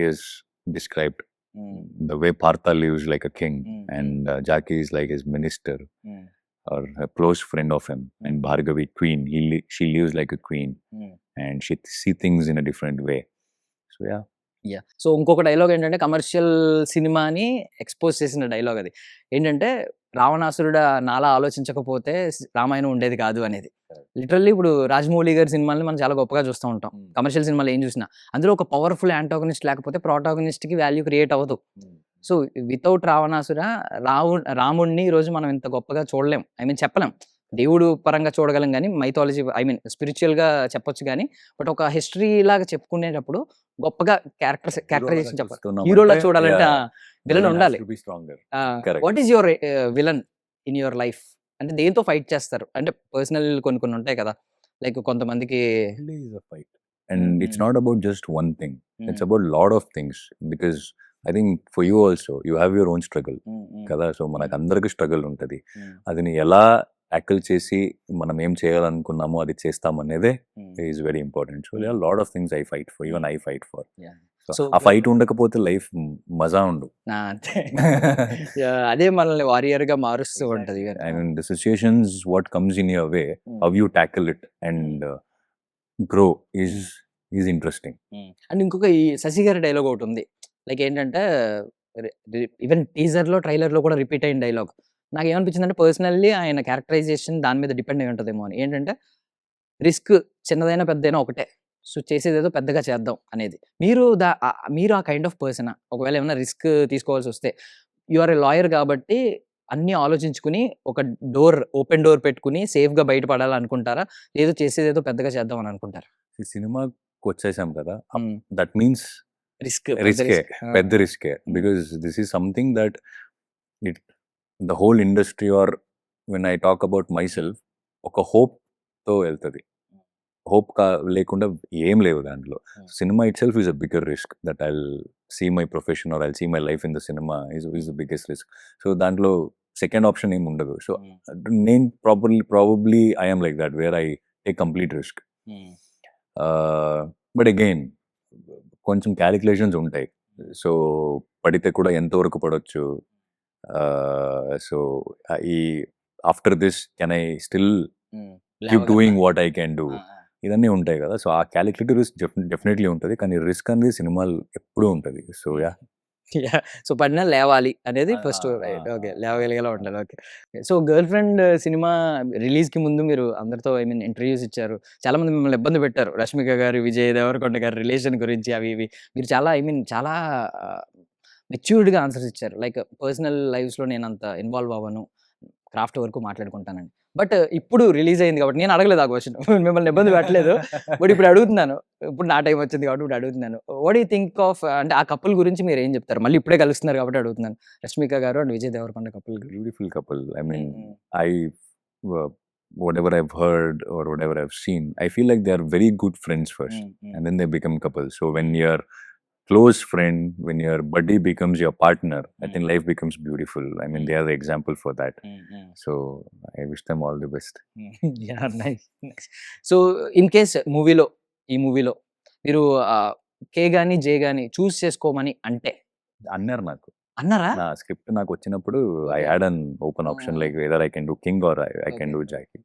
is described. The way Partha lives like a king, and Jackie is like his minister or a close friend of him, and Bhargavi, queen. She lives like a queen, and she sees things in a different way. So yeah. So ఇంకొక dialogue ఏంటంటే, commercial సినిమాని expose చేసిన dialogue అది ఏంటంటే, రావణాసురుడు నాలా ఆలోచించకపోతే రామాయణం ఉండేది కాదు అనేది. లిటరల్లీ ఇప్పుడు రాజమౌళి గారి సినిమాల్ని మనం చాలా గొప్పగా చూస్తూ ఉంటాం. కమర్షియల్ సినిమాలు ఏం చూసినా అందులో ఒక పవర్ఫుల్ యాంటాగనిస్ట్ లేకపోతే ప్రోటాగనిస్ట్ కి వాల్యూ క్రియేట్ అవ్వదు. సో వితౌట్ రావణాసుర రాముడిని ఈరోజు మనం ఇంత గొప్పగా చూడలేం. ఐ మీన్ చెప్పలేం, దేవుడు పరంగా చూడగలం కానీ, మైథాలజీ ఐ మీన్ స్పిరిచువల్ గా చెప్పొచ్చు కానీ, బట్ ఒక హిస్టరీ లాగా చెప్పుకునేటప్పుడు గొప్పగా క్యారెక్టరైజేషన్ చెప్పాలి. హీరోలా చూడాలంటే విలన్ ఉండాలి. What is your villain in your life? అంటే దేంతో ఫైట్ చేస్తారు? అంటే పర్సనల్ కొన్ని ఉంటాయి కదా, లైక్ కొంతమందికి. And it's not about just one thing. It's about lot of things, because I think for you also you have your own struggle కదా. So మనకు అందరికి స్ట్రగుల్ ఉంటుంది. అది ఎలా ట్యాకిల్ చేసి మనం ఏం చేయాలనుకున్నామో అది చేస్తామనేదే is very important. So there are lot of things I fight for, even I fight for. So ఆ ఫైట్ ఉండకపోతే లైఫ్ మజా ఉండు. అంతే అదే మనల్ని వారియర్ గా మారుస్తూ ఉంటది. I mean, the situations, what comes in your way, how you tackle it and grow is interesting. And ఇంకొక ఈ శశి గారి డైలాగ్ ఒకటి ఉంది. లైక్ ఏంటంటే ఈవెన్ టీజర్ లో ట్రైలర్ లో కూడా రిపీట్ అయిన డైలాగ్. నాకు ఏమనిపించింది అంటే పర్సనల్లీ ఆయన క్యారెక్టరైజేషన్ దాని మీద డిపెండ్ అయి ఉంటుందేమో అని. ఏంటంటే రిస్క్ చిన్నదైనా పెద్దదైనా ఒకటే. సో చేసేదేదో పెద్దగా చేద్దాం అనేది. మీరు ఆ కైండ్ ఆఫ్ పర్సనా? ఒకవేళ ఏమైనా రిస్క్ తీసుకోవాల్సి వస్తే యు ఆర్ ఎ లాయర్ కాబట్టి అన్నీ ఆలోచించుకుని ఒక ఓపెన్ డోర్ పెట్టుకుని సేఫ్‌గా బయటపడాలనుకుంటారా? లేదు చేసేదేదో పెద్దగా చేద్దాం అని అనుకుంటారా? ఈ సినిమాకి వచ్చేసాం కదా, హ్మ్. దట్ మీన్స్ రిస్క్ రిస్కే, పెద్ద రిస్కే. Because this is something that it the whole industry or when I talk about myself ఒక హోప్తో వెళ్తుంది. హోప్ లేకుండా ఏం లేవు దాంట్లో. Cinema itself is a bigger risk that I see my profession or I see my life in the cinema is the biggest risk. So దాంట్లో second option ఏమి ఉండదు. సో నేను probably I am like that where I take complete risk. But again కొంచెం calculations ఉంటాయి. So పడితే కూడా ఎంతవరకు పడవచ్చు. సో ఈ after this can I still keep doing what I can do, ఇవన్నీ ఉంటాయి కదా. సో ఆ క్యాలిక్యులేటివ్ రిస్క్ డెఫినెట్లీ ఉంటుంది. కానీ రిస్క్ అనేది సినిమాలు ఎప్పుడూ ఉంటుంది. సో సో పడినా లేవాలి అనేది ఫస్ట్. రైట్, ఓకే, లేవగలిగేలా ఉండాలి. Okay. So girl friend cinema రిలీజ్కి ముందు మీరు అందరితో ఇంటర్వ్యూస్ ఇచ్చారు. చాలా మంది మిమ్మల్ని ఇబ్బంది పెట్టారు. రష్మిక గారు, విజయ్ దేవరకొండ గారి రిలేషన్ గురించి అవి ఇవి. మీరు చాలా మెచ్యూర్డ్గా ఆన్సర్స్ ఇచ్చారు. లైక్ పర్సనల్ లైఫ్స్లో నేను అంత ఇన్వాల్వ్ అవ్వను, క్రాఫ్ట్ వరకు మాట్లాడుకుంటానండి. బట్ ఇప్పుడు రిలీజ్ అయింది కాబట్టి నేను అడగలేదు ఆ క్వశ్చన్. మిమ్మల్ని ఇబ్బంది పెట్టలేదు. బట్ ఇప్పుడు అడుగుతున్నాను. ఇప్పుడు నా టైం వచ్చింది కాబట్టి ఇప్పుడు అడుగుతున్నాను. వాట్ యూ థింక్ ఆఫ్ అంటే ఆ కపుల్ గురించి మీరు ఏం చెప్తారు? మళ్ళీ ఇప్పుడే కలుస్తున్నారు కాబట్టి అడుగుతున్నాను. రష్మిక గారు and Vijay Devarakonda couple. Beautiful couple. I mean whatever I've heard or whatever I've seen, I feel like they are very good friends first, and then they become couples. So when your close friend, when your buddy becomes your partner, I think life becomes beautiful. I mean, they are the example for that. So I wish them all the best. Yeah, nice. So in case ఈ మూవీలో మీరు కే గాని జే గాని చూస్ చేసుకోమని అంటే అన్నారు నాకు. అన్నారా? నా స్క్రిప్ట్ నాకు వచ్చినప్పుడు I had an open option like whether I can do King or I can do Jackie.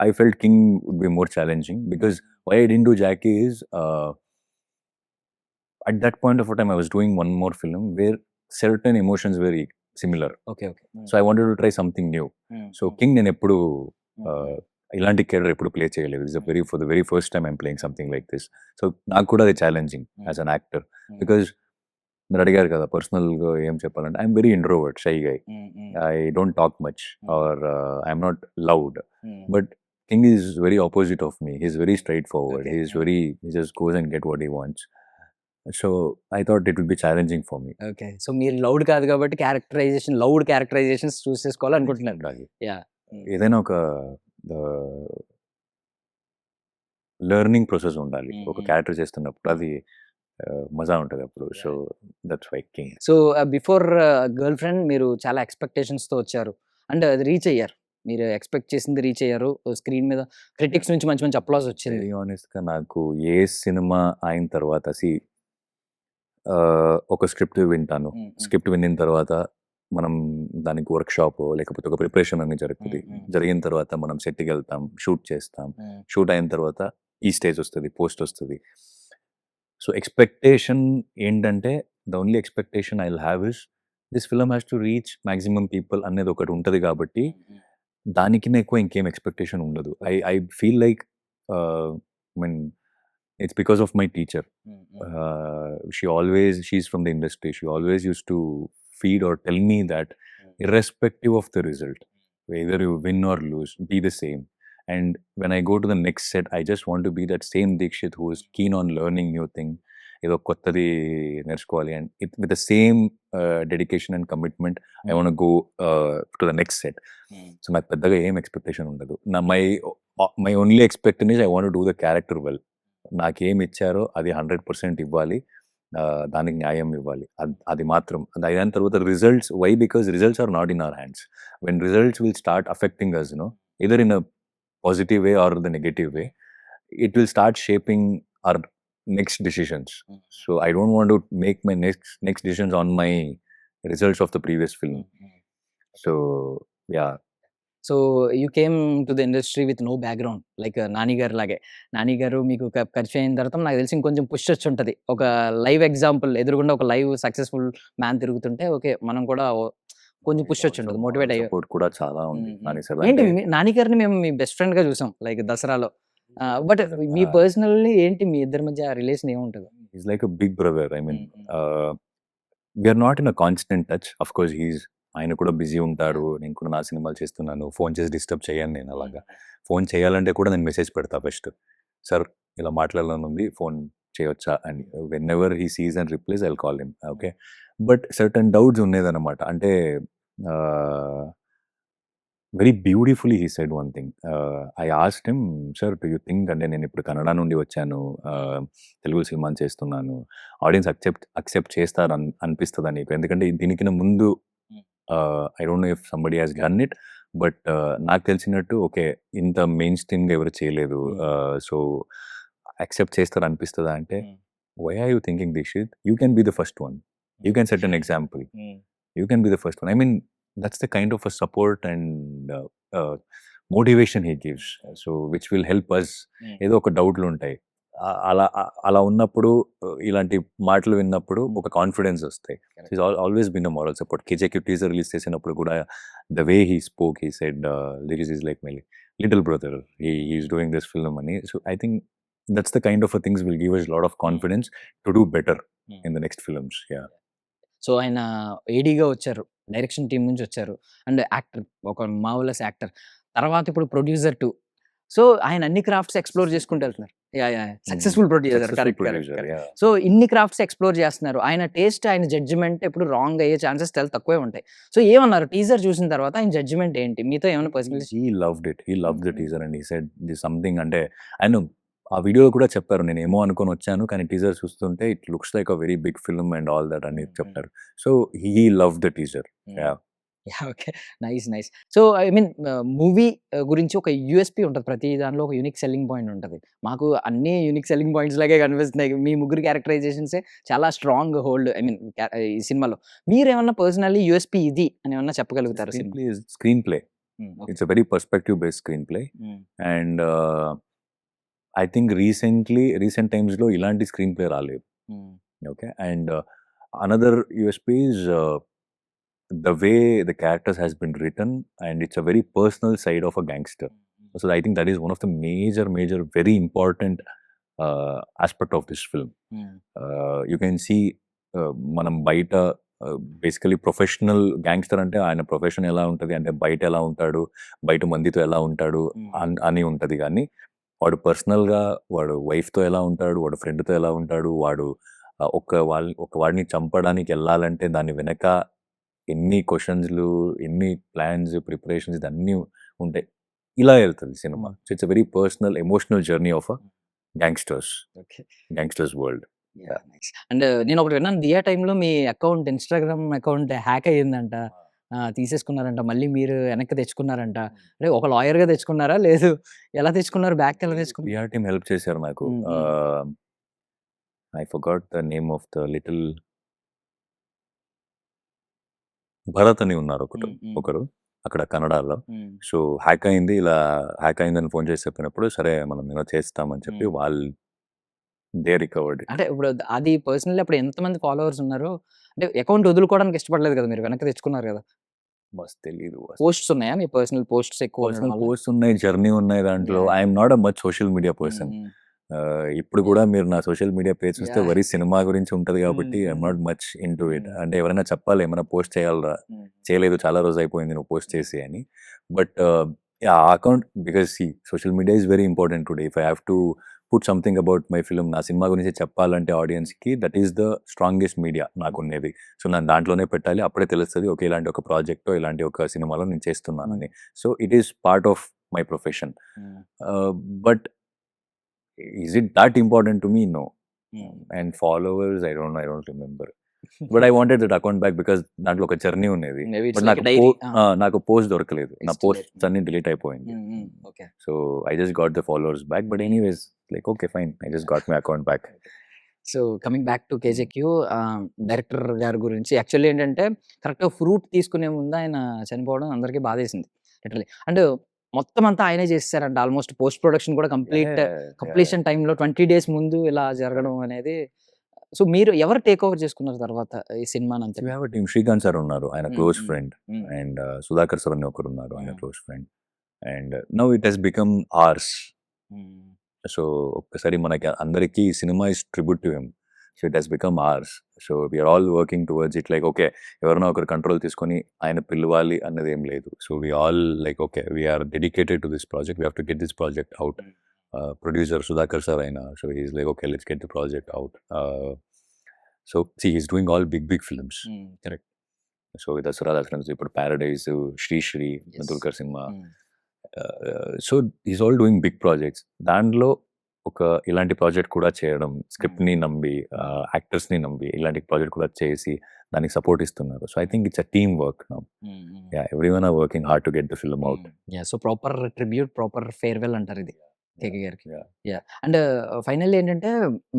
I felt King would be more challenging because why I didn't do Jackie is at that point of time I was doing one more film where certain emotions were similar. Okay. So I wanted to try something new. So King నేను ఎప్పుడు ఇలాంటి character ఎప్పుడు play చేయలేదు. For the very first time I'm playing something like this. So నాకు కూడా అది challenging as an actor. Because మీరు అడిగారు కదా పర్సనల్గా ఏం చెప్పాలంటే I'm very introvert, shy guy. I don't talk much or I'm not loud. But king is very opposite of me. He is very straightforward. He just goes and get what he wants. So I thought it will be challenging for me. Okay. So మీరు loud కాదు కాబట్టి loud characterisations చూస్ చేసుకోవాలనుకుంటున్నారు. Yeah, ఏదైనా ఒక learning process ఉండాలి ఒక character చేస్తున్నప్పుడు. అది మజా ఉంటుంది అప్పుడు. So that's why king. So before girl friend మీరు చాలా ఎక్స్పెక్టేషన్స్తో వచ్చారు అండ్ అది రీచ్ అయ్యారు. మీరు ఎక్స్పెక్ట్ చేసింది రీచ్ అయ్యారు. స్క్రీన్ మీద క్రిటిక్స్ నుంచి మంచి మంచి అప్లాస్ వచ్చింది. వెరీ ఆనెస్ట్గా నాకు ఏ సినిమా అయిన తర్వాత ఒక స్క్రిప్ట్ వింటాను. స్క్రిప్ట్ విన్న తర్వాత మనం దానికి వర్క్ షాప్ లేకపోతే ఒక ప్రిపరేషన్ అనేది జరుగుతుంది. జరిగిన తర్వాత మనం సెట్కి వెళ్తాం, షూట్ చేస్తాం. షూట్ అయిన తర్వాత ఈ స్టేజ్ వస్తుంది, పోస్ట్ వస్తుంది. సో ఎక్స్పెక్టేషన్ ఏంటంటే the only expectation I will have is this film has to reach maximum people అనేది ఒకటి ఉంటుంది. కాబట్టి దానికి ఎక్కువ ఇంకేం ఎక్స్పెక్టేషన్ ఉండదు. I feel like mean it's because of my teacher. She's from the industry. She always used to feed or tell me that irrespective of the result, whether you win or lose, be the same. And when I go to the next set, I just want to be that same Dikshit who is keen on learning new thing. Edo kottadi nerchukovali, and with the same dedication and commitment, I want to go to the next set. So నాకు పెద్దగా ఏం expectation ఉండదు. My only expectation is I want to do the character well. నాకేం ఇచ్చారో అది 100% ఇవ్వాలి. దానికి న్యాయం ఇవ్వాలి. అది మాత్రం. అది అయిన తర్వాత results, why? Because results are not in our hands. When results will start affecting us, either in a positive way or the negative way, it will start shaping our next decisions. So I don't want to make my next decisions on my results of the previous film. So yeah. So you came to the industry with no background like Nani గారు లాగే. నాని గారు మీకు పరిచయం అయిన తర్వాత నాకు తెలిసి ఇంకొంచెం పుష్ వచ్చి ఉంటుంది. ఒక లైవ్ ఎగ్జాంపుల్ ఎదురుగుండా ఒక లైవ్ సక్సెస్ఫుల్ మ్యాన్ తిరుగుతుంటే ఓకే మనం కూడా కొంచెం పుష్ వచ్చి ఉంటుంది, మోటివేట్ అయ్యి. సపోర్ట్ కూడా చాలా ఉంది నాని సార్. ఏంటి నాని గారిని మేము మీ బెస్ట్ ఫ్రెండ్ గా చూసాం లైక్ దసరాలో. బట్ మీ పర్సనల్లీ ఏంటి మీ ఇద్దరి మధ్య రిలేషన్ ఏముంటుంది? Is like a big brother. I mean we're not in a constant touch. Of course ఆయన కూడా బిజీ ఉంటారు, నేను కూడా నా సినిమాలు చేస్తున్నాను. ఫోన్ చేసి డిస్టర్బ్ చేయను నేను. అలాగా ఫోన్ చేయాలంటే కూడా నేను మెసేజ్ పెడతా ఫస్ట్, సార్ ఇలా మాట్లాడాలని ఉంది, ఫోన్ చేయొచ్చా అని. When ever he seize and replies I will call him. Okay, but certain doubts ఉండేదన్నమాట. అంటే very beautifully he said one thing. I asked him, sir do you think, అంటే నేను ఇప్పుడు కన్నడ నుండి వచ్చాను, తెలుగు సినిమాలు చేస్తున్నాను, ఆడియన్స్ అక్సెప్ట్ చేస్తారు అనిపిస్తుందా నీకు? ఎందుకంటే దీనికి ముందు I don't know if somebody has done it, but నాకు తెలిసినట్టు ఓకే ఇంత మెయిన్ స్ట్రీమ్గా ఎవరు చేయలేదు. సో యాక్సెప్ట్ చేస్తారు అనిపిస్తుందా అంటే, why are you thinking this shit? You can be the first one, you can set an example, you can be the first one. I mean that's the kind of a support and motivation he gives, so which will help us. ఏదో ఒక డౌట్లు ఉంటాయి, అలా ఉన్నప్పుడు ఇలాంటి మాటలు విన్నప్పుడు ఒక కాన్ఫిడెన్స్ వస్తాయి. Is always been a moral support. KJQ teaser release చేసినప్పుడు కూడా the way he spoke, he said this is like my little brother, he is doing this film అని. So I think that's the kind of a things will give us a lot of confidence to do better in the next films. Yeah. So ఆయన ఏడీగా వచ్చారు, direction team నుంచి వచ్చారు, and actor, ఒక మావులస్ actor. తర్వాత ఇప్పుడు producer two. So ఆయన అన్ని crafts explore చేసుకుంటూ వెళ్తున్నారు. Successful producer. సో ఇన్ని క్రాఫ్ట్స్ ఎక్స్ప్లోర్ చేస్తున్నారు. ఆయన టేస్ట్, ఆయన జడ్జిమెంట్ ఎప్పుడు రాంగ్ అయ్యే ఛాన్సెస్ చాలా తక్కువే ఉంటాయి. సో ఏమన్నారు టీజర్ చూసిన తర్వాత ఆయన జడ్జిమెంట్ ఏంటి? మీతో ఏమైనా personal? He loved it. He loved the teaser and he said this something. అంటే ఆయన ఆ వీడియోలో కూడా చెప్పారు, నేను ఏమో అనుకొని వచ్చాను కానీ టీజర్ చూస్తుంటే it looks like a very big film and all that అని చెప్పారు. So he love the teaser. Okay, nice. So I mean movie గురించి ఒక యూఎస్పీ ఉంటుంది, ప్రతి దానిలో ఒక యూనిక్ సెల్లింగ్ పాయింట్ ఉంటుంది. మాకు అన్ని యూనిక్ సెల్లింగ్ పాయింట్స్ లాగే కనిపిస్తున్నాయి. మీ ముగ్గురు క్యారెక్టరైజేషన్సే చాలా స్ట్రాంగ్ హోల్డ్. ఐ మీన్ ఈ సినిమాలో మీరేమన్నా పర్సనల్లీ యూఎస్పీ ఇది అని ఏమన్నా చెప్పగలుగుతారు? Screen play. It's a very perspective based screen play and I think recent టైమ్స్లో ఇలాంటి స్క్రీన్ ప్లే రాలేదు. Okay, and another USP is the way the characters has been written, and it's a very personal side of a gangster. So I think that is one of the major very important aspect of this film. You can see manam baita basically professional gangster ante ayana profession ela untadi ante baita ela untadu, baita mandito ela untadu ani untadi, gaani వాడు పర్సనల్గా వాడు వైఫ్తో ఎలా ఉంటాడు, వాడు ఫ్రెండ్తో ఎలా ఉంటాడు, వాడు ఒక వాడిని చంపడానికి వెళ్ళాలంటే దాని వెనక ఎన్ని క్వశ్చన్స్లు, ఎన్ని ప్లాన్స్, ప్రిపరేషన్స్, ఇదన్నీ ఉంటాయి. ఇలా వెళ్తుంది cinema. So it's a very personal emotional journey of a gangsters world. And నేను ఒకటి విన్నాను, దియా టైంలో మీ అకౌంట్, ఇన్స్టాగ్రామ్ అకౌంట్ హ్యాక్ అయ్యిందంట, తీసేసుకున్నారంట, మళ్ళీ మీరు వెనక్కి తెచ్చుకున్నారంట. అంటే ఒక లాయర్గా తెచ్చుకున్నారా, లేదు ఎలా తెచ్చుకున్నారు, బ్యాక్ ఎలా తెచ్చుకున్నారు? దియా టీమ్ హెల్ప్ చేశారు నాకు. I forgot the name of the little Bharat అని ఉన్నారు ఒకరు అక్కడ కన్నడలో. సో హ్యాక్ అయిందని ఫోన్ చేసి చెప్పినప్పుడు సరే మనం ఏదో చేస్తామని చెప్పి వాళ్ళు దే రికవర్డ్. అంటే ఇప్పుడు అది పర్సనల్లీ అప్పుడు ఎంతమంది ఫాలోవర్స్ ఉన్నారు? అంటే అకౌంట్ వదులుకోవడానికి ఇష్టపడలేదు కదా మీరు, వెనక్కి తెచ్చుకున్నారు కదా? మస్తు తెలీదు. పోస్ట్స్ ఉన్నాయా మీ పర్సనల్ పోస్ట్స్? ఎక్కువ పోస్ట్ ఉన్నాయి, జర్నీ ఉన్నాయి దాంట్లో. I'm not a much social media person. ఇప్పుడు కూడా మీరు నా సోషల్ మీడియా పేజ్ చూస్తే వరీ సినిమా గురించి ఉంటుంది కాబట్టి I'm not much into it. అంటే ఎవరైనా చెప్పాలి ఏమైనా పోస్ట్ చేయాలరా, చేయలేదు చాలా రోజు అయిపోయింది నువ్వు పోస్ట్ చేసి అని. బట్ ఆ account, because social media is very important today. If I have to put something about my film, నా సినిమా గురించి చెప్పాలంటే ఆడియన్స్కి, that is the strongest media నాకు ఉండేది. సో నేను దాంట్లోనే పెట్టాలి, అప్పుడే తెలుస్తుంది ఓకే ఇలాంటి ఒక ప్రాజెక్టో ఇలాంటి ఒక సినిమాలో నేను చేస్తున్నానని. So it is part of my profession. But is it that important to me? No. And followers, I don't remember. But I wanted that account back because దాంట్లో ఒక జర్నీ ఉండేది. Maybe it's but like a diary. నాకు post దొరకలేదు, నా It's too post late. అన్ని delete అయిపోయింది. Okay. So I just got the followers back, but anyways like okay fine, I just got my account back. So coming back to KJQ, director గారి గురించి actually ఏంటంటే కరెక్ట్గా fruit తీసుకునే ముందు ఆయన చనిపోవడం అందరికీ బాధేసింది లిటరలీ. అండ్ మొత్తం అంతా ఆయనే చేస్తారంట, ఆల్మోస్ట్ పోస్ట్ ప్రొడక్షన్ కూడా కంప్లీషన్ టైంలో 20 days ముందు ఇలా జరగడం అనేది. సో మీరు ఎవరు టేక్ ఓవర్ చేసుకున్నారు తర్వాత ఈ సినిమాని అంతా? టీమ్ శ్రీకాంత్ సార్ ఉన్నారు, ఆయన close friend, and Sudhakar sir అని ఒకరు ఉన్నారు, ఆయన close friend. And now it has become ours. So ఒక్కసారి మనకి అందరికీ cinema is tribute to him, so it has become ours. So we're all working towards it, like okay ఎవరైనా ఒకరు control తీసుకొని ఆయన పిలవాలి అన్నది ఏం లేదు. So we all like okay we're dedicated to this project, we have to get this project out. Producer Sudhakar sir aina, so he's like okay, let's get the project out. So see, he's doing all big films. Correct. So with Dasara films, ఇప్పుడు Paradise, Shri Madhulkar Sinha. So he's all doing big projects. దాంట్లో ఒక ఇలాంటి project కూడా చేయడం, script ని నమ్మి, actors ని నమ్మి ఇలాంటి ప్రాజెక్ట్ కూడా చేసి దానికి సపోర్ట్ ఇస్తున్నారు. So I think it's a team work now. Everyone are working hard to get the film out. So proper tribute, proper farewell అంటారు ఇది కేకే గారికి. అండ్ ఫైనల్లీ ఏంటంటే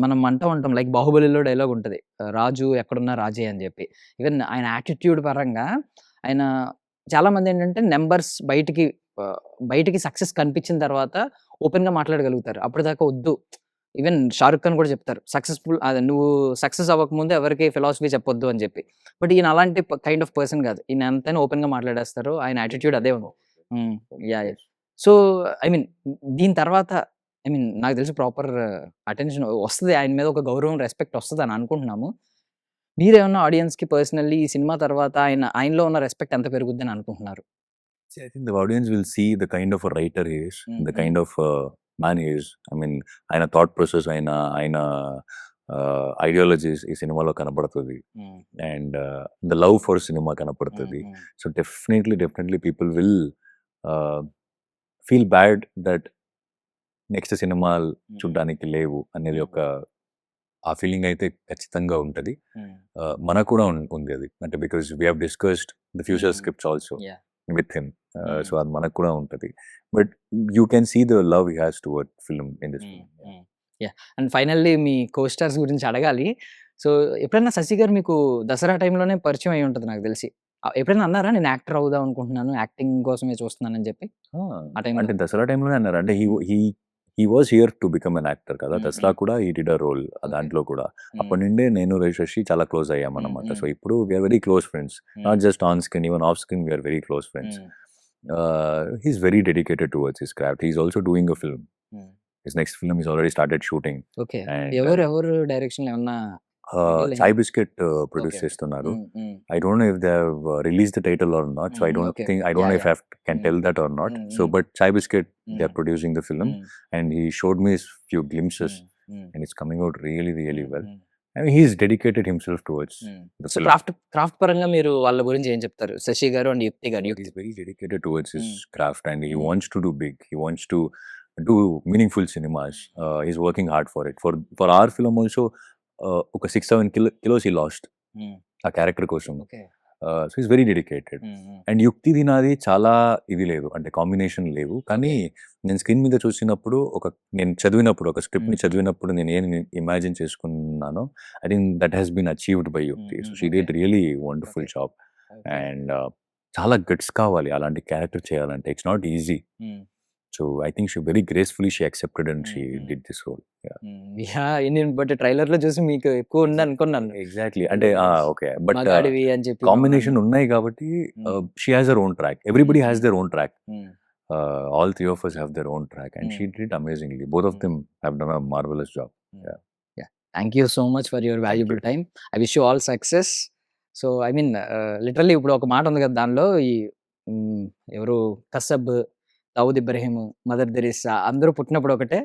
మనం అంటూ ఉంటాం, లైక్ బాహుబలిలో డైలాగ్ ఉంటుంది, రాజు ఎక్కడున్నా రాజే అని చెప్పి. ఈవెన్ ఆయన యాటిట్యూడ్ పరంగా ఆయన చాలా మంది ఏంటంటే నెంబర్స్ బయటికి సక్సెస్ కనిపించిన తర్వాత ఓపెన్ గా మాట్లాడగలుగుతారు, అప్పటిదాకా వద్దు. ఈవెన్ షారుఖ్ ఖాన్ కూడా చెప్తారు, సక్సెస్ఫుల్ అదే నువ్వు సక్సెస్ అవ్వకముందే ఎవరికి ఫిలాసఫీ చెప్పొద్దు అని చెప్పి. బట్ ఈయన అలాంటి కైండ్ ఆఫ్ పర్సన్ కాదు, ఈయన అంతైనా ఓపెన్ గా మాట్లాడేస్తారు, ఆయన యాటిట్యూడ్ అదే ఉంది. సో ఐ మీన్ దీని తర్వాత నాకు తెలిసి ప్రాపర్ అటెన్షన్ వస్తుంది, ఆయన మీద ఒక గౌరవం, రెస్పెక్ట్ వస్తుంది అని అనుకుంటున్నాము. మీరేమన్నా ఆడియన్స్కి పర్సనల్లీ ఈ సినిమా తర్వాత ఆయనలో ఉన్న రెస్పెక్ట్ ఎంత పెరుగుద్ది అని అనుకుంటున్నారు? See, I think the audience will see the kind of a writer he is, the kind of man he is. I mean, ఆయన thought process, ఆయన ideologies ఈ సినిమాలో కనపడుతుంది, and the love for cinema కనపడుతుంది. So definitely people will feel bad that next cinema చూడడానికి లేవు అనేది ఒక ఆ ఫీలింగ్ అయితే ఖచ్చితంగా ఉంటుంది. మనకు కూడా ఉంది అది, అంటే because we have discussed the future scripts also with him. So అది మనకు కూడా ఉంటుంది, but you can see the love he has toward film in this film. And finally మీ కోస్టార్స్ గురించి అడగాలి. సో ఎప్పుడైనా శశి గారు మీకు దసరా టైంలోనే పరిచయం అయి ఉంటుంది నాకు తెలిసి, ఎప్పుడైనా అన్నారా నేను యాక్టర్ అవుదాం అనుకుంటున్నాను, యాక్టింగ్ కోసమే చూస్తున్నానని చెప్పి? అంటే దసరా టైంలోనే అన్నారు, అంటే he was here to become an actor కదా. దసరా కూడా హీ డిడ్ అ రోల్ దాంట్లో కూడా. అప్పటి నుండే నేను శశి చాలా క్లోజ్ అయ్యామన్నమాట. సో ఇప్పుడు we're very close friends, not just on screen, even off screen we're very close friends. He's very dedicated towards his craft. He's also doing a film. His next film is already started shooting. Okay. ఎవరు direction ఏమన్నా Chai Biscuit produce చేస్తున్నారు. I don't know if they have released the title or not, so I don't know if I can tell that or not. So but Chai Biscuit, they are producing the film, and he showed me a few glimpses, and it's coming out really well. I mean, he's dedicated himself towards the film. Craft పరంగా మీరు వాళ్ళ గురించి ఏం చెప్తారు, శశి గారు and యుక్తి గారు? He's very dedicated towards his craft, and he wants to do big. He wants to do meaningful cinemas. He's working hard for it. For our film also, ఒక 6-7 kilos he lost ఆ character కోసం. So is very dedicated. And యుక్తి దినాది చాలా ఇది లేదు, అంటే combination లేవు, కానీ నేను స్క్రీన్ మీద చూసినప్పుడు నేను చదివినప్పుడు ఒక స్క్రిప్ట్ని చదివినప్పుడు నేను ఏం ఇమాజిన్ చేసుకున్నానో I think that has been achieved by Yukti. So she did really wonderful job. And చాలా గట్స్ కావాలి అలాంటి క్యారెక్టర్ చేయాలంటే, it's not easy. So I think she very gracefully she accepted and she did this role. నేను but trailer లో చూసి మీకు ఎక్కువ ఉంది అనుకున్నాను. Exactly. అంటే okay, but కాంబినేషన్ ఉన్నాయి కాబట్టి she has her own track. Everybody has their own track. All three of us have their own track, and she did amazingly. Both of them have done a marvelous job. Thank you so much for your valuable time. I wish you all success. So I mean literally ఇప్పుడు ఒక మాట ఉంది కదా దానిలో, ఈ ఎవరు Kasab, Dawood Ibrahim, mother Teresa అందరూ పుట్టినప్పుడు ఒకటే,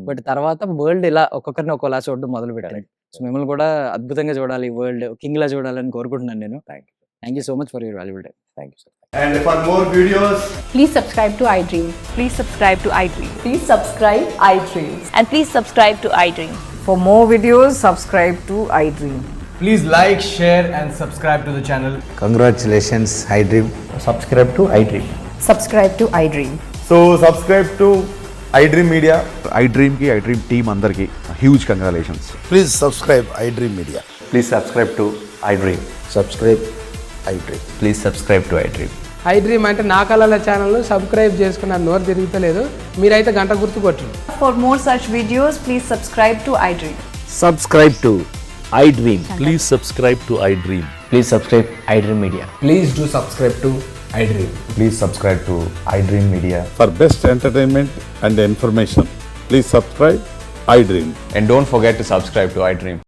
బట్ తర్వాత వరల్డ్ ఇలా ఒక్కొక్కరిని ఒక్కోలా చూడడం మొదలు పెట్టారు. సో మిమ్మల్ని కూడా అద్భుతంగా చూడాలి, వరల్డ్ కింగ్ లా చూడాలని కోరుకుంటున్నాను నేను. Thank you so much for your valuable time. Thank you, sir. And for more videos, please subscribe to iDream. Please subscribe to iDream. Please subscribe iDream. And please subscribe to iDream. For more videos, subscribe to iDream. Please like, share, and subscribe to the channel. Congratulations, iDream. Subscribe to iDream. Subscribe to iDream. So subscribe to iDream Media. iDream ki iDream team అందరికి huge congratulations. Please subscribe iDream Media. Please subscribe to iDream. Subscribe iDream. Please subscribe to iDream. iDream అంటే నా కళల channel subscribe చేసుకున్నారు, నోరు తిరుగుతలేదు. మీరైతే గంట గుర్తు కొట్టండి. For more such videos, please subscribe to iDream. Subscribe to iDream. Please subscribe to iDream. Please subscribe iDream Media. Please do subscribe to iDream. Please subscribe to iDream Media. For best entertainment and information, please subscribe iDream. And don't forget to subscribe to iDream.